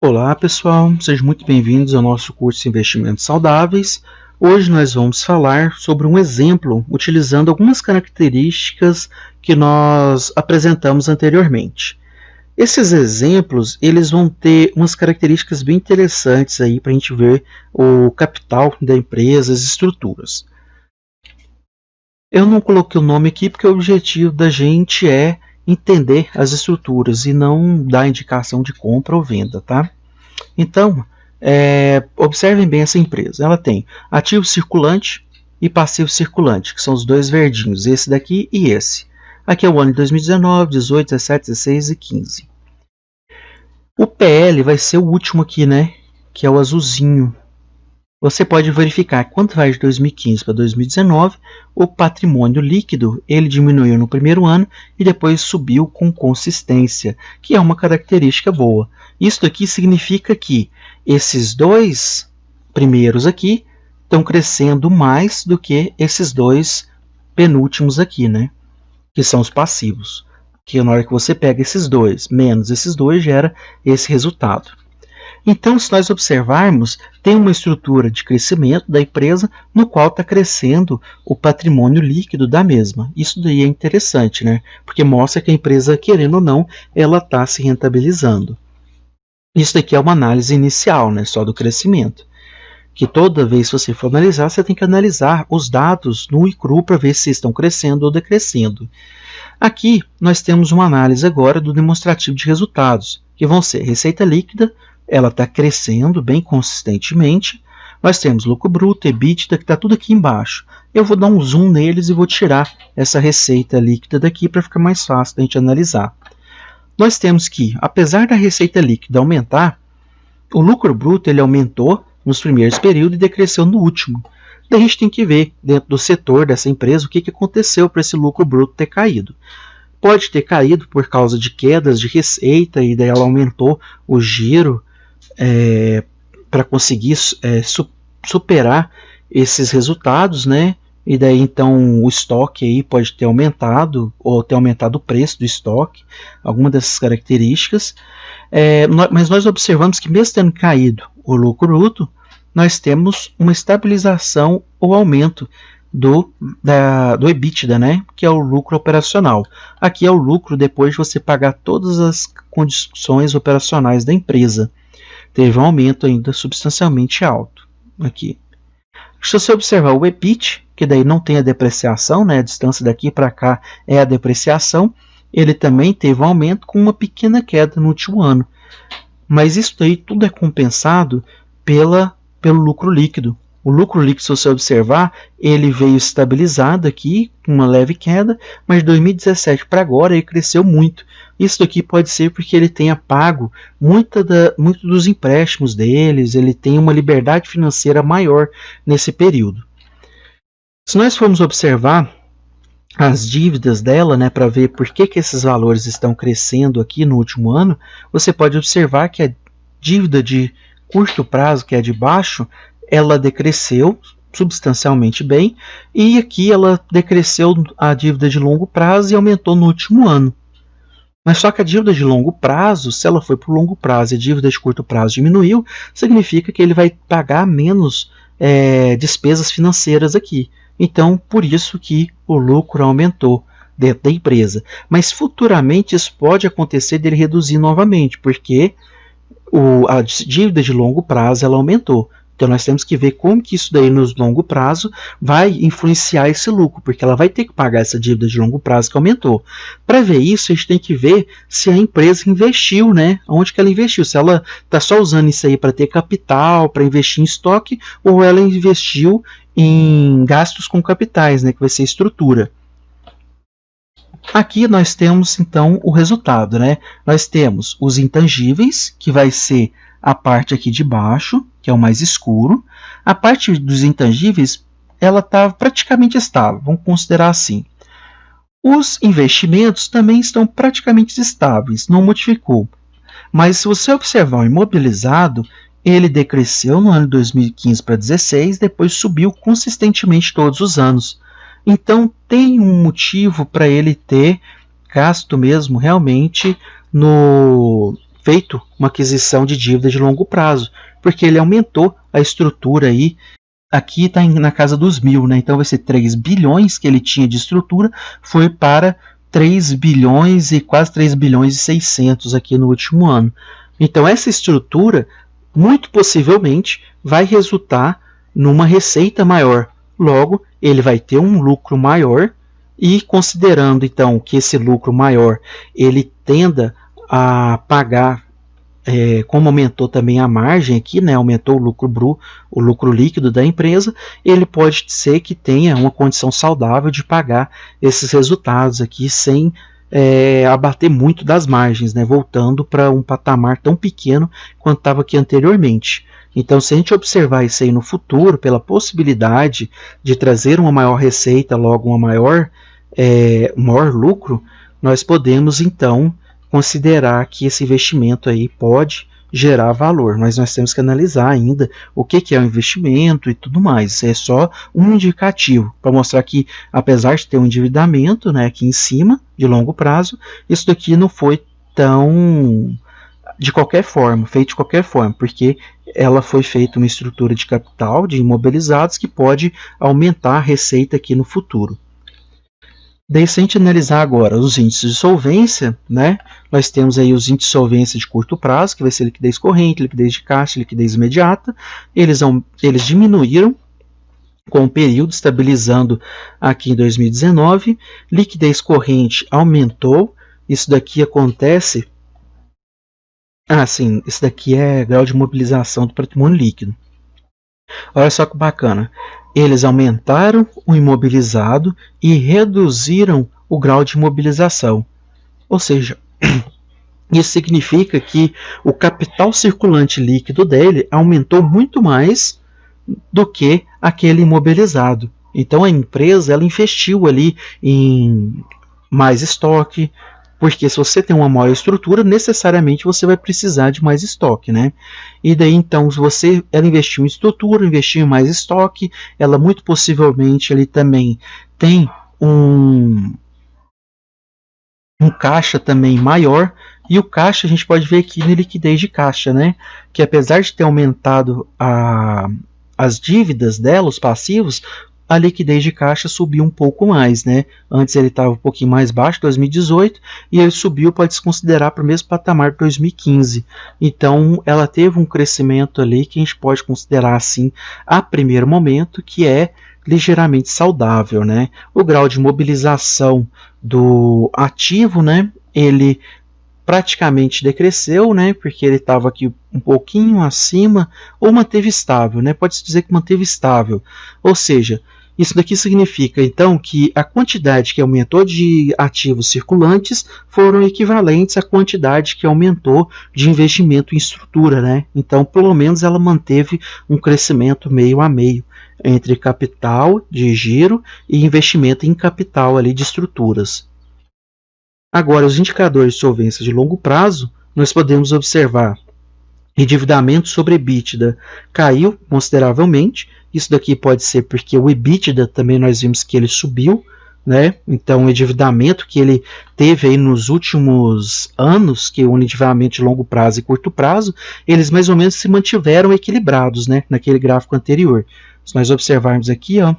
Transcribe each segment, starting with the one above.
Olá pessoal, sejam muito bem-vindos ao nosso curso de Investimentos Saudáveis. Hoje nós vamos falar sobre um exemplo utilizando algumas características que nós apresentamos anteriormente. Esses exemplos eles vão ter umas características bem interessantes aí para a gente ver o capital da empresa, as estruturas. Eu não coloquei o nome aqui porque o objetivo da gente é entender as estruturas e não dar indicação de compra ou venda, tá? Então, observem bem essa empresa. Ela tem ativo circulante e passivo circulante, que são os dois verdinhos, esse daqui e esse. Aqui é o ano de 2019, 18, 17, 16 e 15. O PL vai ser o último aqui, né? Que é o azulzinho. Você pode verificar quanto vai de 2015 para 2019, o patrimônio líquido ele diminuiu no primeiro ano e depois subiu com consistência, que é uma característica boa. Isso aqui significa que esses dois primeiros aqui estão crescendo mais do que esses dois penúltimos aqui, né? Que são os passivos. Que na hora que você pega esses dois menos esses dois gera esse resultado. Então, se nós observarmos, tem uma estrutura de crescimento da empresa no qual está crescendo o patrimônio líquido da mesma. Isso daí é interessante, né? Porque mostra que a empresa, querendo ou não, ela está se rentabilizando. Isso daqui é uma análise inicial, né? Só do crescimento. Que toda vez que você for analisar, você tem que analisar os dados no ICRU para ver se estão crescendo ou decrescendo. Aqui, nós temos uma análise agora do demonstrativo de resultados, que vão ser receita líquida, ela está crescendo bem consistentemente. Nós temos lucro bruto, EBITDA, que está tudo aqui embaixo. Eu vou dar um zoom neles e vou tirar essa receita líquida daqui para ficar mais fácil da gente analisar. Nós temos que, apesar da receita líquida aumentar, o lucro bruto ele aumentou nos primeiros períodos e decresceu no último. Daí a gente tem que ver dentro do setor dessa empresa o que aconteceu para esse lucro bruto ter caído. Pode ter caído por causa de quedas de receita e daí ela aumentou o giro para conseguir superar esses resultados, né? E daí então o estoque aí pode ter aumentado ou ter aumentado o preço do estoque, alguma dessas características. Mas nós observamos que mesmo tendo caído o lucro bruto, nós temos uma estabilização ou aumento do EBITDA, né? Que é o lucro operacional. Aqui é o lucro depois de você pagar todas as condições operacionais da empresa. Teve um aumento ainda substancialmente alto aqui. Se você observar o EBIT, que daí não tem a depreciação, né? A distância daqui para cá é a depreciação, ele também teve um aumento com uma pequena queda no último ano. Mas isso daí tudo é compensado pelo lucro líquido. O lucro líquido, se você observar, ele veio estabilizado aqui, com uma leve queda, mas de 2017 para agora ele cresceu muito. Isso aqui pode ser porque ele tenha pago muito dos empréstimos deles, ele tem uma liberdade financeira maior nesse período. Se nós formos observar as dívidas dela, né, para ver por que esses valores estão crescendo aqui no último ano, você pode observar que a dívida de curto prazo, que é de baixo, ela decresceu substancialmente bem, e aqui ela decresceu a dívida de longo prazo e aumentou no último ano. Mas só que a dívida de longo prazo, se ela foi para o longo prazo e a dívida de curto prazo diminuiu, significa que ele vai pagar menos despesas financeiras aqui. Então, por isso que o lucro aumentou dentro da empresa. Mas futuramente isso pode acontecer dele reduzir novamente, porque a dívida de longo prazo ela aumentou. Então nós temos que ver como que isso daí no longo prazo vai influenciar esse lucro, porque ela vai ter que pagar essa dívida de longo prazo que aumentou. Para ver isso, a gente tem que ver se a empresa investiu, né? Onde que ela investiu, se ela está só usando isso aí para ter capital, para investir em estoque, ou ela investiu em gastos com capitais, né? Que vai ser estrutura. Aqui nós temos então o resultado, né? Nós temos os intangíveis, que vai ser a parte aqui de baixo, que é o mais escuro. A parte dos intangíveis, ela está praticamente estável, vamos considerar assim. Os investimentos também estão praticamente estáveis, não modificou. Mas se você observar o imobilizado, ele decresceu no ano de 2015 para 2016, depois subiu consistentemente todos os anos. Então tem um motivo para ele ter gasto mesmo realmente feito uma aquisição de dívida de longo prazo, porque ele aumentou a estrutura aí. Aqui está na casa dos 1.000, né? Então vai ser 3 bilhões que ele tinha de estrutura, foi para 3 bilhões e quase 3 bilhões e 600 aqui no último ano. Então essa estrutura, muito possivelmente, vai resultar numa receita maior. Logo, ele vai ter um lucro maior e, considerando então que esse lucro maior ele tenda a pagar, como aumentou também a margem aqui, né, aumentou o lucro líquido da empresa, ele pode ser que tenha uma condição saudável de pagar esses resultados aqui sem abater muito das margens, né, voltando para um patamar tão pequeno quanto estava aqui anteriormente. Então, se a gente observar isso aí no futuro, pela possibilidade de trazer uma maior receita, logo um maior lucro, nós podemos então considerar que esse investimento aí pode gerar valor, mas nós temos que analisar ainda o que é o investimento e tudo mais. É só um indicativo para mostrar que, apesar de ter um endividamento, né, aqui em cima, de longo prazo, isso daqui não foi tão de qualquer forma, feito de qualquer forma, porque ela foi feita uma estrutura de capital, de imobilizados, que pode aumentar a receita aqui no futuro. Daí, se a gente analisar agora os índices de solvência, né, nós temos aí os índices de solvência de curto prazo, que vai ser liquidez corrente, liquidez de caixa, liquidez imediata. Eles diminuíram com o período, estabilizando aqui em 2019. Liquidez corrente aumentou. Isso daqui acontece... sim, isso daqui é grau de mobilização do patrimônio líquido. Olha só que bacana. Eles aumentaram o imobilizado e reduziram o grau de imobilização. Ou seja, isso significa que o capital circulante líquido dele aumentou muito mais do que aquele imobilizado. Então a empresa ela investiu ali em mais estoque, porque se você tem uma maior estrutura, necessariamente você vai precisar de mais estoque, né? E daí então, se ela investiu em estrutura, investiu em mais estoque, ela muito possivelmente ele também tem um caixa também maior, e o caixa a gente pode ver aqui na liquidez de caixa, né? Que apesar de ter aumentado as dívidas dela, os passivos, a liquidez de caixa subiu um pouco mais, né? Antes ele estava um pouquinho mais baixo, 2018, e ele subiu, pode se considerar para o mesmo patamar de 2015. Então, ela teve um crescimento ali que a gente pode considerar assim, a primeiro momento, que é ligeiramente saudável, né? O grau de mobilização do ativo, né? Ele praticamente decresceu, né, porque ele estava aqui um pouquinho acima, ou manteve estável, né, pode-se dizer que manteve estável, ou seja, isso daqui significa então que a quantidade que aumentou de ativos circulantes foram equivalentes à quantidade que aumentou de investimento em estrutura, né, então pelo menos ela manteve um crescimento meio a meio entre capital de giro e investimento em capital ali de estruturas. Agora, os indicadores de solvência de longo prazo, nós podemos observar endividamento sobre EBITDA caiu consideravelmente. Isso daqui pode ser porque o EBITDA também nós vimos que ele subiu, né? Então, o endividamento que ele teve aí nos últimos anos, que é o endividamento de longo prazo e curto prazo, eles mais ou menos se mantiveram equilibrados, né? Naquele gráfico anterior. Se nós observarmos aqui, ó,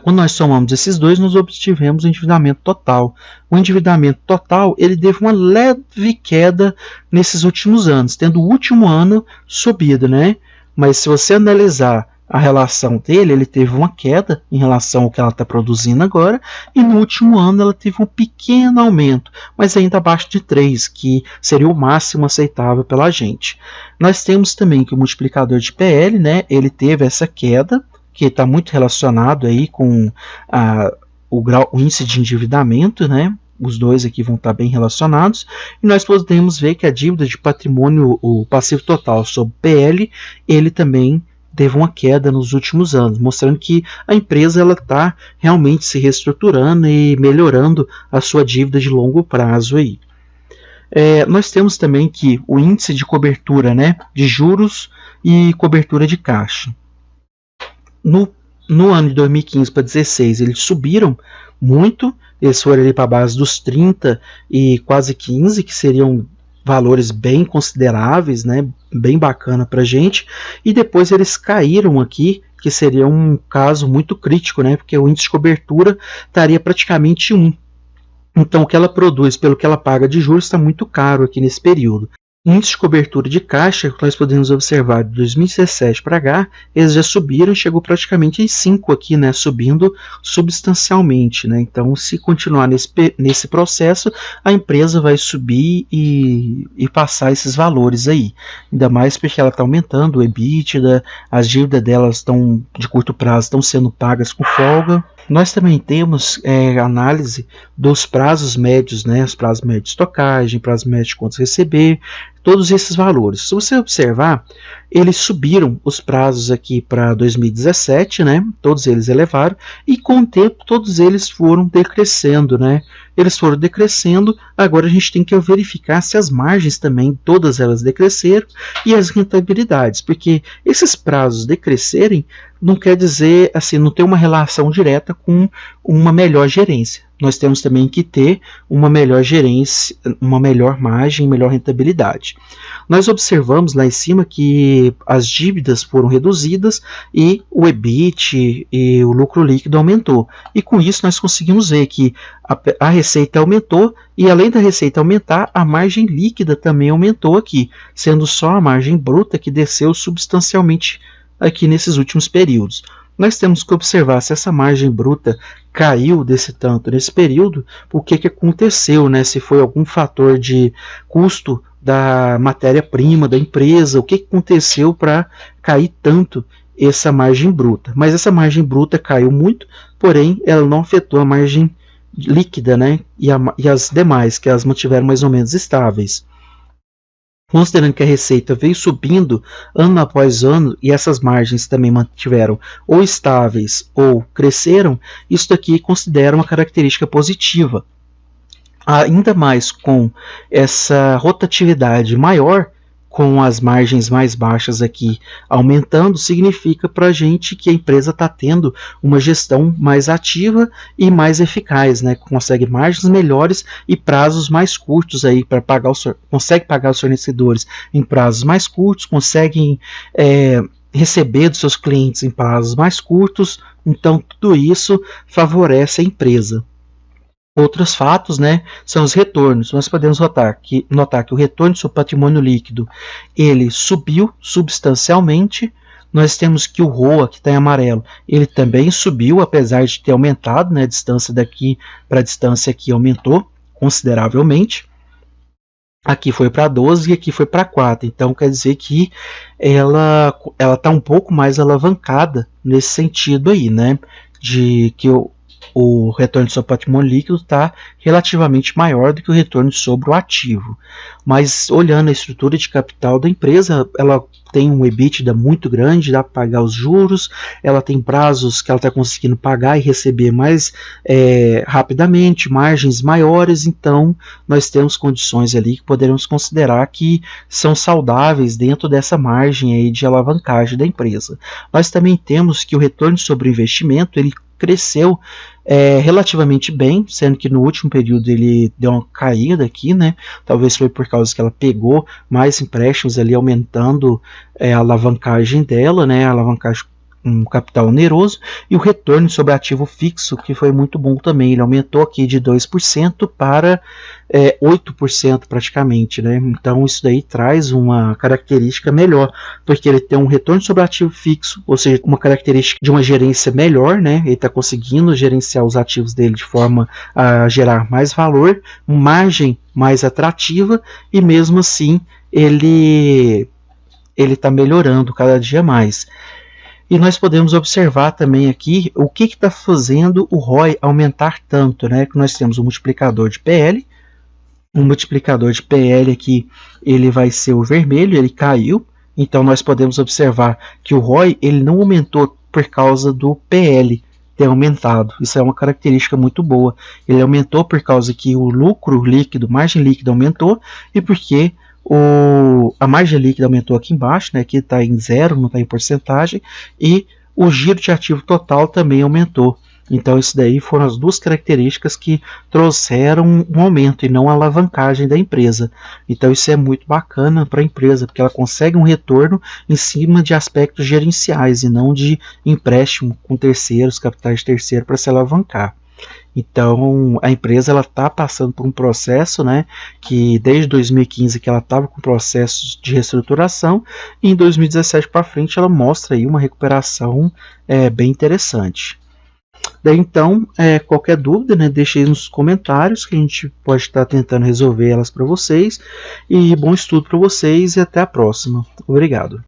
quando nós somamos esses dois, nós obtivemos o endividamento total. O endividamento total ele teve uma leve queda nesses últimos anos, tendo o último ano subido, né? Mas se você analisar a relação dele, ele teve uma queda em relação ao que ela está produzindo agora, e no último ano ela teve um pequeno aumento, mas ainda abaixo de 3, que seria o máximo aceitável pela gente. Nós temos também que o multiplicador de PL, né, ele teve essa queda, que está muito relacionado aí com o índice de endividamento, né? Os dois aqui vão estar bem relacionados, e nós podemos ver que a dívida de patrimônio, o passivo total sobre PL, ele também teve uma queda nos últimos anos, mostrando que a empresa ela está realmente se reestruturando e melhorando a sua dívida de longo prazo aí. Nós temos também que o índice de cobertura, né, de juros e cobertura de caixa. No ano de 2015 para 2016, eles subiram muito, eles foram ali para a base dos 30 e quase 15, que seriam valores bem consideráveis, né, bem bacana para a gente, e depois eles caíram aqui, que seria um caso muito crítico, né, porque o índice de cobertura estaria praticamente 1. Então o que ela produz pelo que ela paga de juros está muito caro aqui nesse período. Índice de cobertura de caixa, que nós podemos observar de 2017 para cá, eles já subiram, chegou praticamente em 5 aqui, né, subindo substancialmente, né? Então, se continuar nesse processo, a empresa vai subir e passar esses valores aí. Ainda mais porque ela está aumentando o EBITDA, as dívidas delas estão de curto prazo estão sendo pagas com folga. Nós também temos análise dos prazos médios, né, os prazos médios de estocagem, prazos médios de contas a receber, todos esses valores. Se você observar, eles subiram os prazos aqui para 2017, né? Todos eles elevaram, e com o tempo todos eles foram decrescendo, né? Eles foram decrescendo, agora a gente tem que verificar se as margens também, todas elas decresceram, e as rentabilidades, porque esses prazos decrescerem não quer dizer, assim, não tem uma relação direta com uma melhor gerência. Nós temos também que ter uma melhor gerência, uma melhor margem, melhor rentabilidade. Nós observamos lá em cima que as dívidas foram reduzidas e o EBIT e o lucro líquido aumentou. E com isso nós conseguimos ver que a receita aumentou e além da receita aumentar, a margem líquida também aumentou aqui, sendo só a margem bruta que desceu substancialmente aqui nesses últimos períodos. Nós temos que observar se essa margem bruta caiu desse tanto nesse período, o que aconteceu, né? Se foi algum fator de custo da matéria-prima da empresa, o que aconteceu para cair tanto essa margem bruta. Mas essa margem bruta caiu muito, porém ela não afetou a margem líquida, né? E as demais, que elas mantiveram mais ou menos estáveis. Considerando que a receita veio subindo ano após ano e essas margens também mantiveram ou estáveis ou cresceram, isso aqui considera uma característica positiva. Ainda mais com essa rotatividade maior, com as margens mais baixas aqui aumentando, significa para a gente que a empresa está tendo uma gestão mais ativa e mais eficaz, né? Consegue margens melhores e prazos mais curtos aí para pagar consegue pagar os fornecedores em prazos mais curtos, conseguem receber dos seus clientes em prazos mais curtos. Então tudo isso favorece a empresa. Outros fatos, né, são os retornos. Nós podemos notar que o retorno do seu patrimônio líquido ele subiu substancialmente. Nós temos que o ROA, que está em amarelo, ele também subiu, apesar de ter aumentado, né, a distância daqui para a distância aqui aumentou consideravelmente. Aqui foi para 12 e aqui foi para 4. Então quer dizer que ela está um pouco mais alavancada nesse sentido aí, né, de que o retorno do seu patrimônio líquido está relativamente maior do que o retorno sobre o ativo. Mas olhando a estrutura de capital da empresa, ela tem um EBITDA muito grande, dá para pagar os juros, ela tem prazos que ela está conseguindo pagar e receber mais rapidamente, margens maiores, então nós temos condições ali que poderemos considerar que são saudáveis dentro dessa margem aí de alavancagem da empresa. Nós também temos que o retorno sobre o investimento ele cresceu relativamente bem, sendo que no último período ele deu uma caída aqui, né? Talvez foi por causa que ela pegou mais empréstimos ali, aumentando a alavancagem dela, né? A alavancagem um capital oneroso, e o retorno sobre ativo fixo, que foi muito bom também, ele aumentou aqui de 2% para 8% praticamente, né? Então isso daí traz uma característica melhor, porque ele tem um retorno sobre ativo fixo, ou seja, uma característica de uma gerência melhor, né? Ele está conseguindo gerenciar os ativos dele de forma a gerar mais valor, margem mais atrativa, e mesmo assim ele está melhorando cada dia mais. E nós podemos observar também aqui o que está fazendo o ROI aumentar tanto, né? Que nós temos um multiplicador de PL, um multiplicador de PL aqui, ele vai ser o vermelho, ele caiu. Então nós podemos observar que o ROI ele não aumentou por causa do PL ter aumentado. Isso é uma característica muito boa. Ele aumentou por causa que o lucro líquido, margem líquida aumentou, e porque a margem líquida aumentou aqui embaixo, né? Aqui está em zero, não está em porcentagem, e o giro de ativo total também aumentou. Então isso daí foram as duas características que trouxeram um aumento e não a alavancagem da empresa. Então isso é muito bacana para a empresa, porque ela consegue um retorno em cima de aspectos gerenciais e não de empréstimo com terceiros, capitais de terceiro para se alavancar. Então a empresa ela está passando por um processo, né, que desde 2015 que ela estava com processos de reestruturação e em 2017 para frente ela mostra aí uma recuperação bem interessante. Daí então, qualquer dúvida, né, deixe aí nos comentários que a gente pode estar tentando resolver elas para vocês. E bom estudo para vocês e até a próxima. Obrigado.